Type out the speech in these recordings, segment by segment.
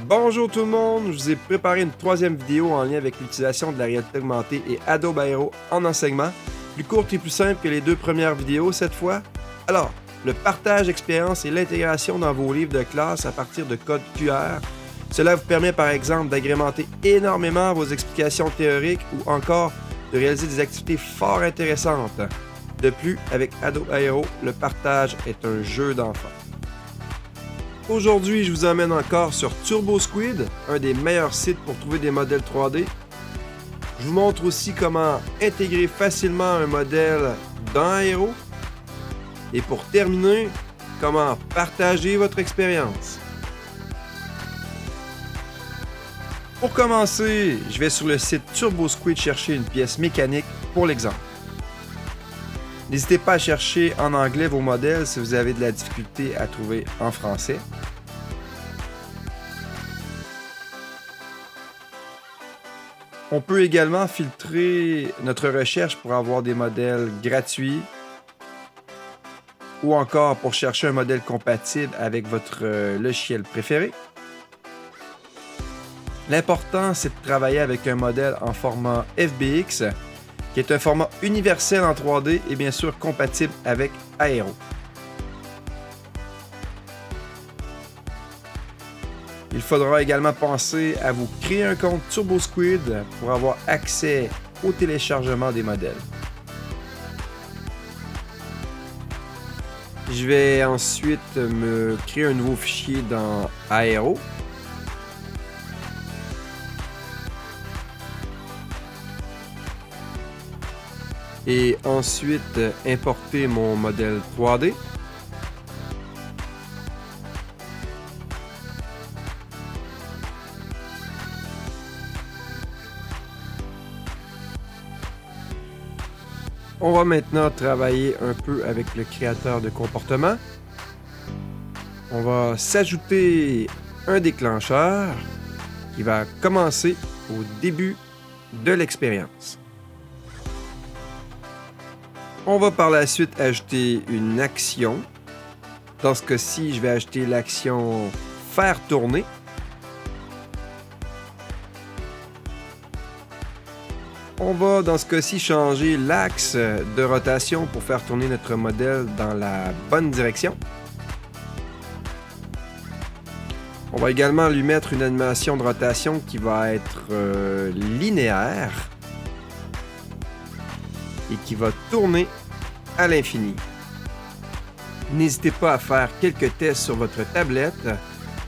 Bonjour tout le monde, je vous ai préparé une troisième vidéo en lien avec l'utilisation de la réalité augmentée et Adobe Aero en enseignement, plus courte et plus simple que les deux premières vidéos cette fois. Alors, le partage d'expérience et l'intégration dans vos livres de classe à partir de codes QR. Cela vous permet par exemple d'agrémenter énormément vos explications théoriques ou encore de réaliser des activités fort intéressantes. De plus, avec Adobe Aero, le partage est un jeu d'enfant. Aujourd'hui, je vous emmène encore sur TurboSquid, un des meilleurs sites pour trouver des modèles 3D. Je vous montre aussi comment intégrer facilement un modèle dans Aero. Et pour terminer, comment partager votre expérience. Pour commencer, je vais sur le site TurboSquid chercher une pièce mécanique pour l'exemple. N'hésitez pas à chercher en anglais vos modèles si vous avez de la difficulté à trouver en français. On peut également filtrer notre recherche pour avoir des modèles gratuits ou encore pour chercher un modèle compatible avec votre logiciel préféré. L'important, c'est de travailler avec un modèle en format FBX, qui est un format universel en 3D et bien sûr compatible avec Aero. Il faudra également penser à vous créer un compte TurboSquid pour avoir accès au téléchargement des modèles. Je vais ensuite me créer un nouveau fichier dans Aero. Et ensuite importer mon modèle 3D. On va maintenant travailler un peu avec le créateur de comportement. On va s'ajouter un déclencheur qui va commencer au début de l'expérience. On va par la suite ajouter une action. Dans ce cas-ci, je vais ajouter l'action « Faire tourner ». On va dans ce cas-ci changer l'axe de rotation pour faire tourner notre modèle dans la bonne direction. On va également lui mettre une animation de rotation qui va être linéaire et qui va tourner à l'infini. N'hésitez pas à faire quelques tests sur votre tablette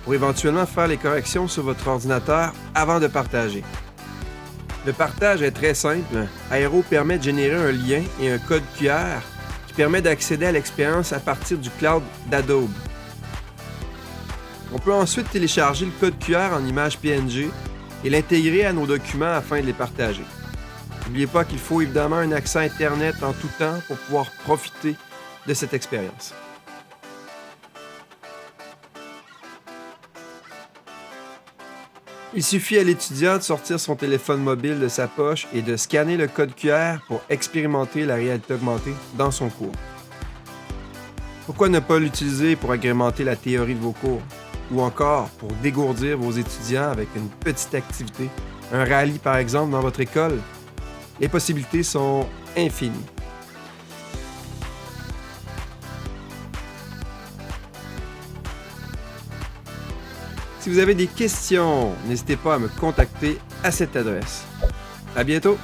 pour éventuellement faire les corrections sur votre ordinateur avant de partager. Le partage est très simple. Aero permet de générer un lien et un code QR qui permet d'accéder à l'expérience à partir du cloud d'Adobe. On peut ensuite télécharger le code QR en image PNG et l'intégrer à nos documents afin de les partager. N'oubliez pas qu'il faut évidemment un accès Internet en tout temps pour pouvoir profiter de cette expérience. Il suffit à l'étudiant de sortir son téléphone mobile de sa poche et de scanner le code QR pour expérimenter la réalité augmentée dans son cours. Pourquoi ne pas l'utiliser pour agrémenter la théorie de vos cours? Ou encore pour dégourdir vos étudiants avec une petite activité, un rallye par exemple dans votre école? Les possibilités sont infinies. Si vous avez des questions, n'hésitez pas à me contacter à cette adresse. À bientôt!